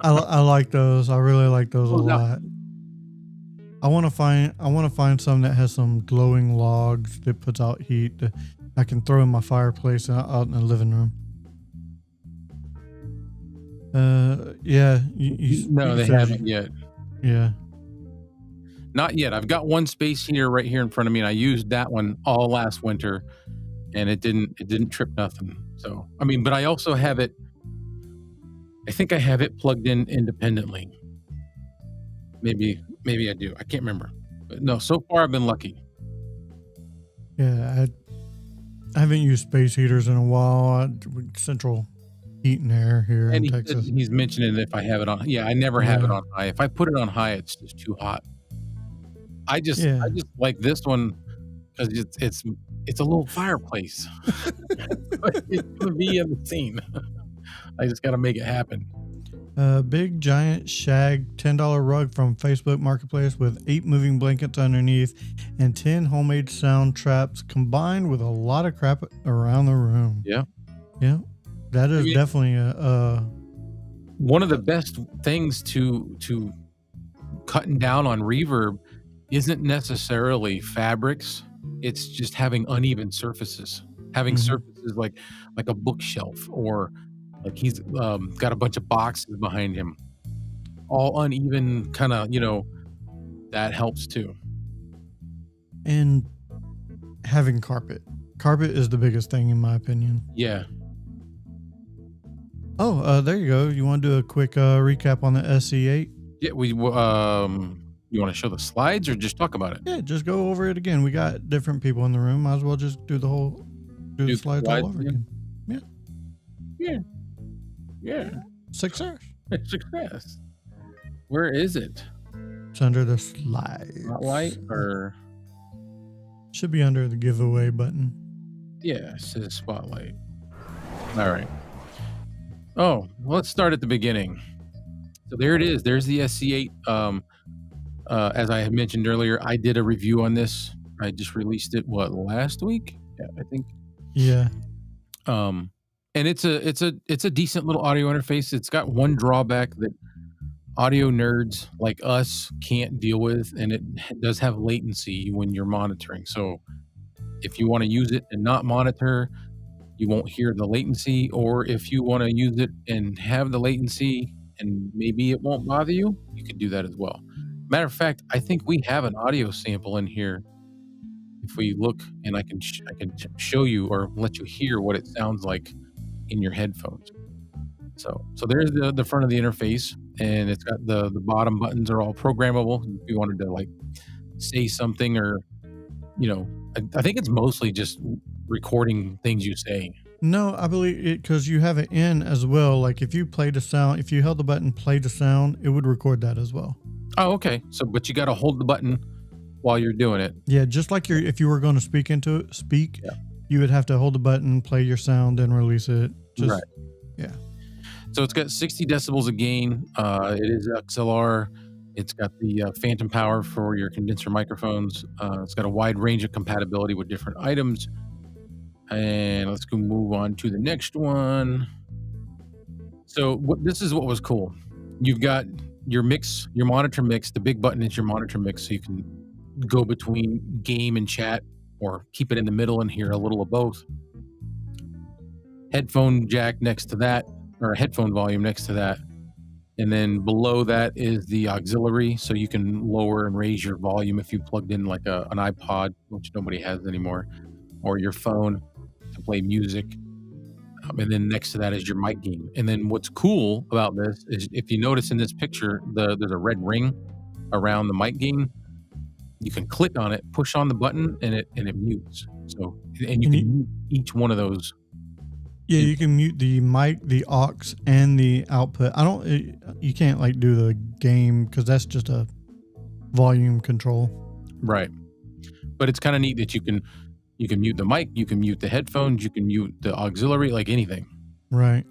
I like those. I really like those a lot. I want to find some that has some glowing logs that puts out heat that I can throw in my fireplace out in the living room. Yeah. No, they haven't yet. Yeah. Not yet. I've got one space heater right here in front of me, and I used that one all last winter, and it didn't trip nothing. So, I mean, but I also have it. I think I have it plugged in independently. Maybe I do. I can't remember. But no, so far I've been lucky. Yeah, I haven't used space heaters in a while. Central heat and air here And in Texas. he's mentioning if I have it on. Yeah, I never have it on high. If I put it on high, it's just too hot. I just like this one because it's a little fireplace. It's gonna be in the scene. I just got to make it happen. Big giant shag $10 rug from Facebook Marketplace with 8 moving blankets underneath and 10 homemade sound traps combined with a lot of crap around the room. Yeah. Yeah. That is definitely one of the best things to cutting down on reverb isn't necessarily fabrics. It's just having uneven surfaces, having surfaces like a bookshelf, or like he's got a bunch of boxes behind him, all uneven, kind of, that helps too. And having carpet is the biggest thing in my opinion. Yeah. Oh, there you go. You want to do a quick recap on the SC8? Yeah, you want to show the slides or just talk about it? Yeah, just go over it again. We got different people in the room. Might as well just do the slides all over again. Yeah. Success. Where is it? It's under the slides. Spotlight, or should be under the giveaway button. Yeah, it says spotlight. All right. Oh, well, let's start at the beginning. So there it is. There's the SC8. As I had mentioned earlier, I did a review on this. I just released it last week? Yeah, I think. Yeah. And it's a decent little audio interface. It's got one drawback that audio nerds like us can't deal with, and it does have latency when you're monitoring. So if you want to use it and not monitor, you won't hear the latency, or if you want to use it and have the latency and maybe it won't bother you, you can do that as well. Matter of fact, I think we have an audio sample in here. If we look, and I can show you or let you hear what it sounds like in your headphones. So there's the front of the interface, and it's got the bottom buttons are all programmable. If you wanted to like say something, or I think it's mostly just recording things you say. No, I believe it because you have it in as well. Like if you played a sound, if you held the button, play the sound, it would record that as well. Oh, okay. So, but you got to hold the button while you're doing it. Yeah, just like if you were going to speak, you would have to hold the button, play your sound, then release it. Right. Yeah. So it's got 60 decibels of gain. It is XLR. It's got the phantom power for your condenser microphones. It's got a wide range of compatibility with different items. And let's go move on to the next one. So this is what was cool. You've got your monitor mix. The big button is your monitor mix, so you can go between game and chat, or keep it in the middle and hear a little of both. Headphone jack next to that, or headphone volume next to that. And then below that is the auxiliary, so you can lower and raise your volume if you plugged in like an iPod, which nobody has anymore, or your phone to play music. And then next to that is your mic gain. And then what's cool about this is, if you notice in this picture, there's a red ring around the mic gain. You can click on it, push on the button, and it mutes. So, and you can mute each one of those. Yeah, you can mute the mic, the aux, and the output. You can't like do the game because that's just a volume control. Right. But it's kind of neat that you can mute the mic, you can mute the headphones, you can mute the auxiliary, like anything. Right.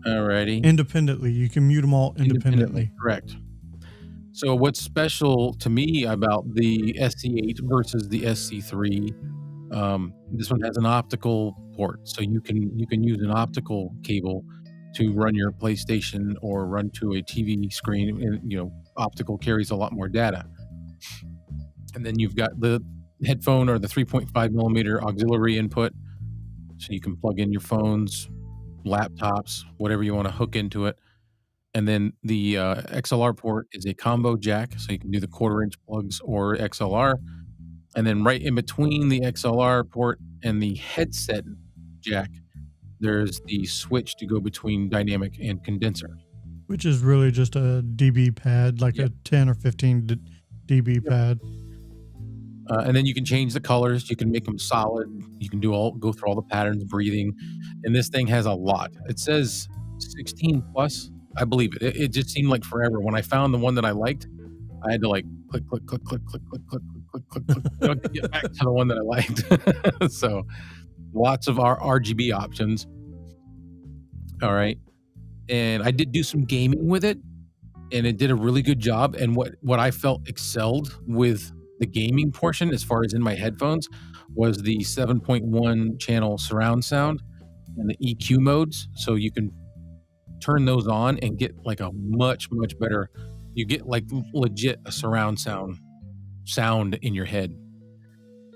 Alrighty. Independently. You can mute them all independently. Correct. So what's special to me about the SC8 versus the SC3, this one has an optical port, so you can use an optical cable to run your PlayStation or run to a TV screen, and optical carries a lot more data. And then you've got the headphone or the 3.5 millimeter auxiliary input, so you can plug in your phones, laptops, whatever you want to hook into it. And then the XLR port is a combo jack, so you can do the 1/4-inch plugs or XLR. And then right in between the XLR port and the headset jack, there's the switch to go between dynamic and condenser. Which is really just a dB pad, like Yep. a 10 or 15 dB pad. And then you can change the colors. You can make them solid. You can go through all the patterns, breathing. And this thing has a lot. It says 16 plus. I believe it. It just seemed like forever. When I found the one that I liked, I had to like click, click, click, click, click, click, click, click, click, click, to get back to the one that I liked. So lots of our RGB options. All right. And I did do some gaming with it, and it did a really good job. And what I felt excelled with the gaming portion, as far as in my headphones, was the 7.1 channel surround sound and the EQ modes. So you can turn those on and get like a much better. You get like legit a surround sound in your head.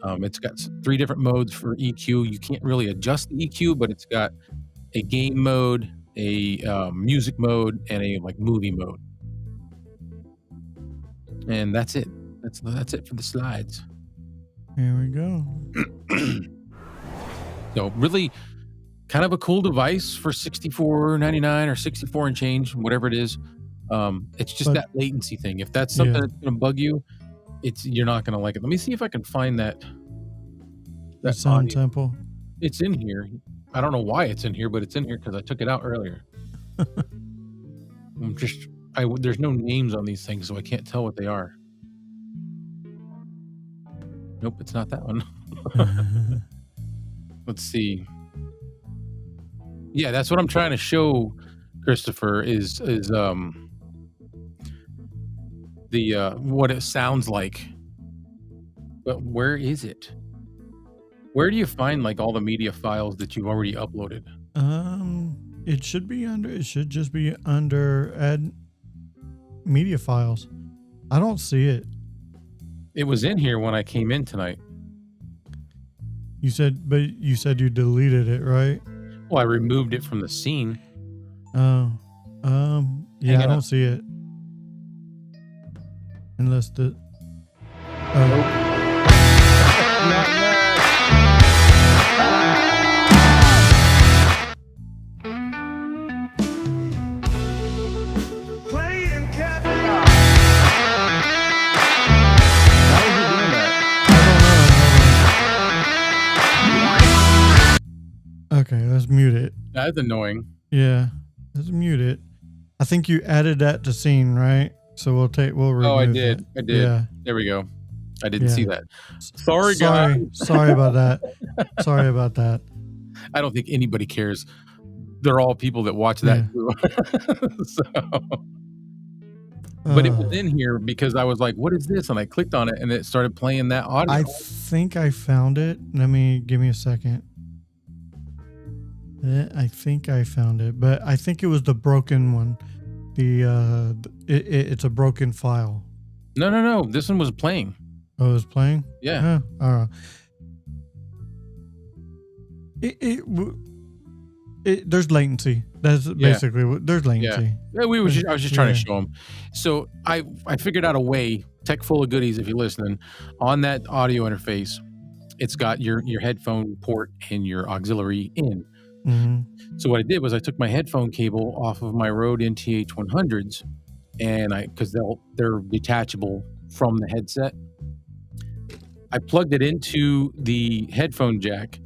It's got 3 different modes for EQ. You can't really adjust the EQ, but it's got a game mode, a music mode, and a like movie mode. And that's it. That's it for the slides. Here we go. So really kind of a cool device for $64.99 or 64 and change, whatever it is. It's just that latency thing. If that's something that's going to bug you, you're not going to like it. Let me see if I can find that sound audio. sample. It's in here. I don't know why it's in here, but it's in here because I took it out earlier. There's no names on these things, so I can't tell what they are. Nope, it's not that one. Let's see. Yeah, that's what I'm trying to show, Christopher, is what it sounds like. But where is it? Where do you find like all the media files that you've already uploaded? It should just be under add media files. I don't see it. It was in here when I came in tonight. You said you deleted it, right? Well, I removed it from the scene. Yeah, I don't see it. Unless the Playing catch. Okay, let's mute it. That's annoying. Yeah, let's mute it. I think you added that to scene, right? So we'll remove Oh, I did. it. I did. Yeah. There we go. I didn't Yeah. see that. Sorry, guys. Sorry about that. Sorry about that. I don't think anybody cares. They're all people that watch that too. But it was in here because I was like, what is this? And I clicked on it and it started playing that audio. I think I found it. Give me a second. I think I found it, but I think it was the broken one. It's a broken file. No. This one was playing. Oh, it was playing? Yeah. There's latency. That's basically what there's latency. Yeah, I was just trying to show them. So I figured out a way, tech full of goodies if you're listening, on that audio interface. It's got your headphone port and your auxiliary in. Mm-hmm. So what I did was I took my headphone cable off of my Rode NTH 100s, and because they're detachable from the headset, I plugged it into the headphone jack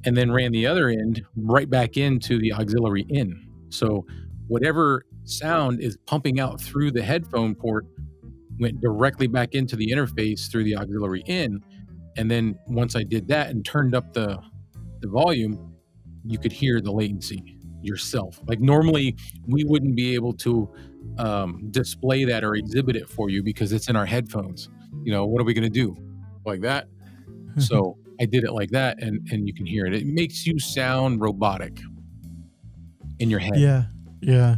and then ran the other end right back into the auxiliary in. So whatever sound is pumping out through the headphone port went directly back into the interface through the auxiliary in. And then once I did that and turned up the volume, you could hear the latency yourself. Like normally we wouldn't be able to display that or exhibit it for you because it's in our headphones. You know, what are we going to do? Like that? So I did it like that, and you can hear it. It makes you sound robotic in your head. Yeah.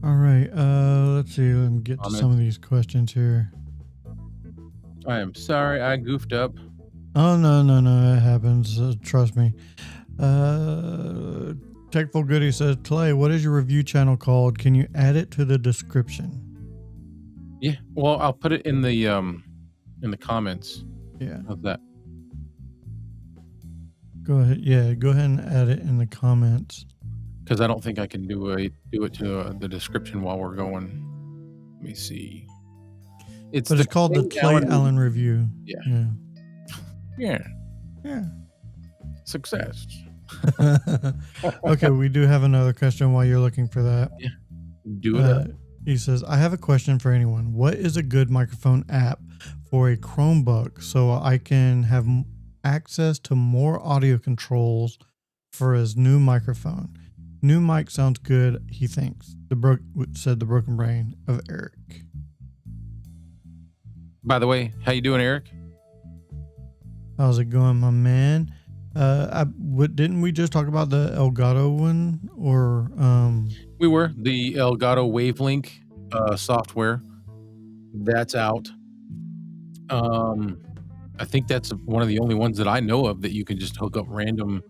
All right. Let's see. Let me get to some of these questions here. I am sorry I goofed up. Oh, no. It happens. Trust me. Techful Goody says, Clay, what is your review channel called? Can you add it to the description? Yeah. Well, I'll put it in the comments. Yeah. How's that? Go ahead. Yeah, go ahead and add it in the comments. Because I don't think I can do it to the description while we're going. Let me see. But it's called the Clay Allen Review. Yeah. Yeah. Yeah. Yeah. Success. Okay, we do have another question while you're looking for that. Yeah. Do it. He says, I have a question for anyone. What is a good microphone app for a Chromebook so I can have access to more audio controls for his new microphone? New mic sounds good, he thinks. Said the broken brain of Eric. By the way, how you doing, Eric? How's it going, my man? Didn't we just talk about the Elgato one? Or we were the Elgato Wavelink software that's out. I think that's one of the only ones that I know of that you can just hook up random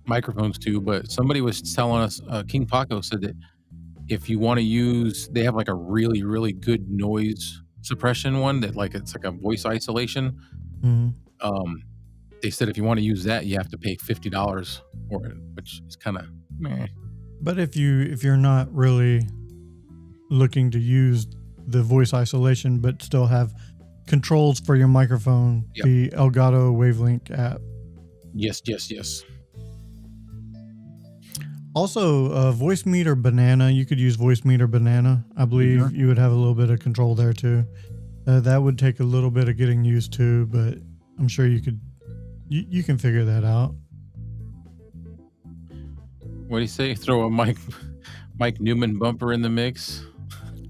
microphones to. But somebody was telling us, King Paco said that if you want to use, they have like a really, really good noise suppression one that it's like a voice isolation. mm-hmm. They said if you want to use that, you have to pay $50 for it, which is kind of meh. But if you're not really looking to use the voice isolation but still have controls for your microphone, Yep. the Elgato Wavelink app. Yes. Also, Voice Meter Banana. You could use Voice Meter Banana. I believe Mhm. you would have a little bit of control there too. That would take a little bit of getting used to, but I'm sure you could. You can figure that out. What do you say? Throw a Mike Newman bumper in the mix?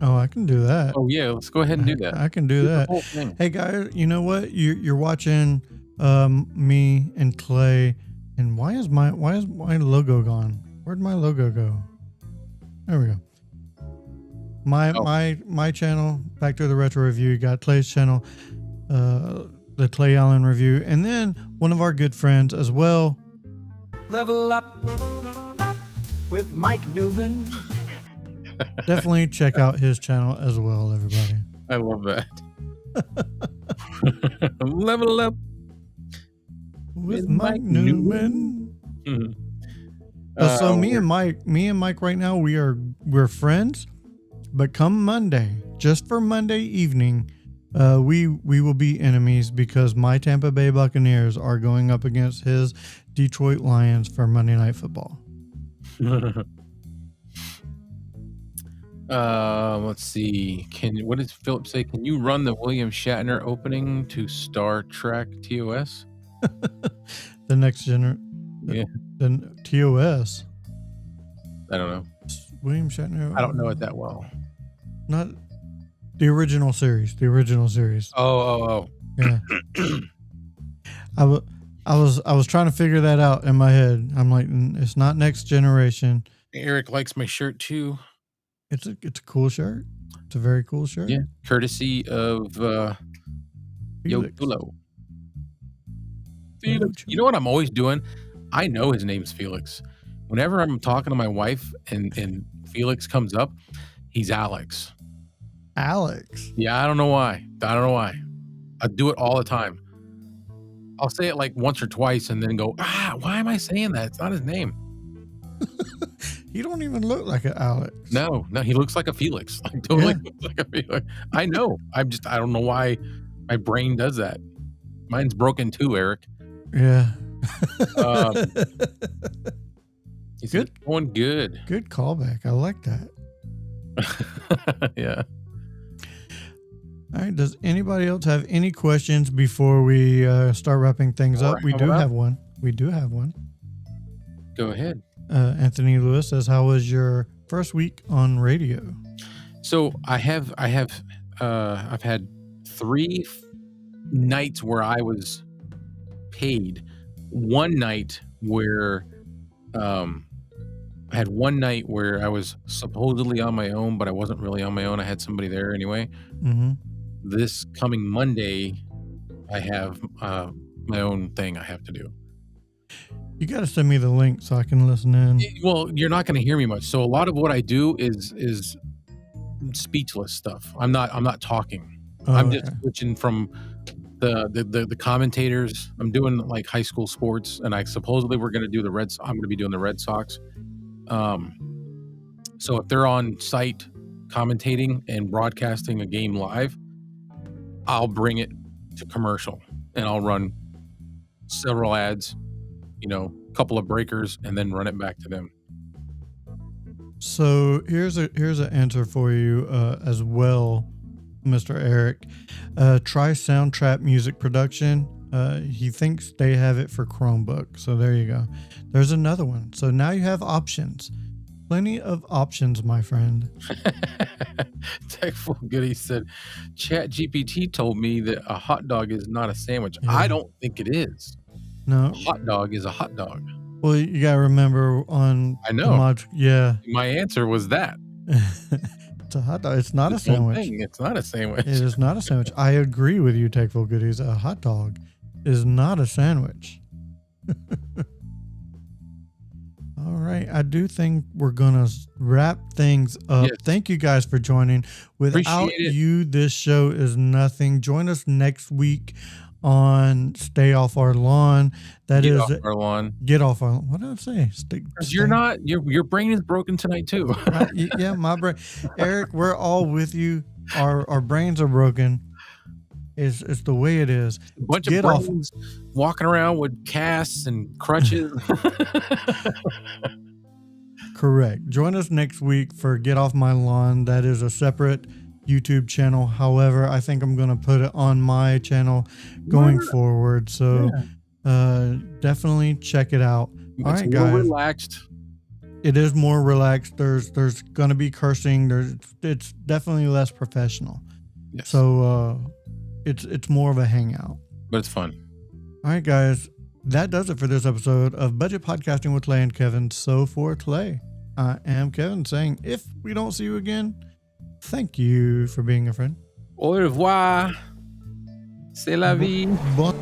Oh, I can do that. Oh yeah, let's go ahead and do that. I can do the that. whole thing. Hey guys, you know what? You're watching me and Clay, and why is my logo gone? Where'd my logo go? There we go. My channel, Back to the Retro Review. You got Clay's channel, the Clay Allen Review, and then one of our good friends as well. Level up with Mike Newman. Definitely check out his channel as well, everybody. I love that. Level up With Mike Newman. Mhm. So me and Mike right now, we're friends, but come Monday, just for Monday evening, we will be enemies because my Tampa Bay Buccaneers are going up against his Detroit Lions for Monday Night Football. Let's see. What does Philip say? Can you run the William Shatner opening to Star Trek TOS? The next generation. Yeah. The TOS. I don't know. William Shatner. I don't know it that well. Not the original series. The original series. Oh. Yeah. I was trying to figure that out in my head. I'm like, it's not Next Generation. Eric likes my shirt too. It's a cool shirt. It's a very cool shirt. Yeah, courtesy of Felix. Yogulo. Felix. You know what I'm always doing? I know his name's Felix. Whenever I'm talking to my wife and Felix comes up, he's Alex. Alex. Yeah, I don't know why. I do it all the time. I'll say it like once or twice and then go, why am I saying that? It's not his name. You don't even look like an Alex. No, he looks like a Felix. Like totally looks like a Felix. I know. I don't know why my brain does that. Mine's broken too, Eric. Yeah. He said, it's going good. Good callback. I like that. Yeah. All right. Does anybody else have any questions before we start wrapping things up? We do have one. Go ahead. Anthony Lewis says, "How was your first week on radio?" So I've had 3 nights where I was paid. One night where I had one night where I was supposedly on my own, but I wasn't really on my own. I had somebody there anyway. Mm-hmm. This coming Monday, I have my own thing I have to do. You got to send me the link so I can listen in. Well, you're not going to hear me much. So a lot of what I do is speechless stuff. I'm not talking. I'm just switching from the commentators. I'm doing like high school sports, and supposedly we're going to do I'm going to be doing the Red Sox. So if they're on site commentating and broadcasting a game live, I'll bring it to commercial and I'll run several ads, a couple of breakers, and then run it back to them. So here's an answer for you as well, Mr. Eric. Try Soundtrap Music Production. He thinks they have it for Chromebook. So there you go. There's another one. So now you have options. Plenty of options, my friend. Techful Goody said, Chat GPT told me that a hot dog is not a sandwich. Yeah. I don't think it is. No. A hot dog is a hot dog. Well, you got to remember on... I know. Yeah. My answer was that. It's a hot dog. It's not a sandwich. It's not a sandwich. It is not a sandwich. I agree with you, Techful Goodies. A hot dog is not a sandwich. All right. I do think we're going to wrap things up. Yes. Thank you guys for joining. Without you, this show is nothing. Join us next week on Stay Off Our Lawn. Get off our lawn. What did I say? Your brain is broken tonight too. Right? Yeah, my brain. Eric, we're all with you. Our brains are broken. It's the way it is. A bunch of brains walking around with casts and crutches. Correct. Join us next week for Get Off My Lawn. That is a separate YouTube channel. However, I think I'm going to put it on my channel going forward. So definitely check it out. All right, guys. More relaxed. It is more relaxed. There's going to be cursing. It's definitely less professional. Yes. So it's more of a hangout. But it's fun. All right, guys. That does it for this episode of Budget Podcasting with Clay and Kevin. So for Clay, I am Kevin saying, if we don't see you again, thank you for being a friend. Au revoir. C'est la vie. Bon.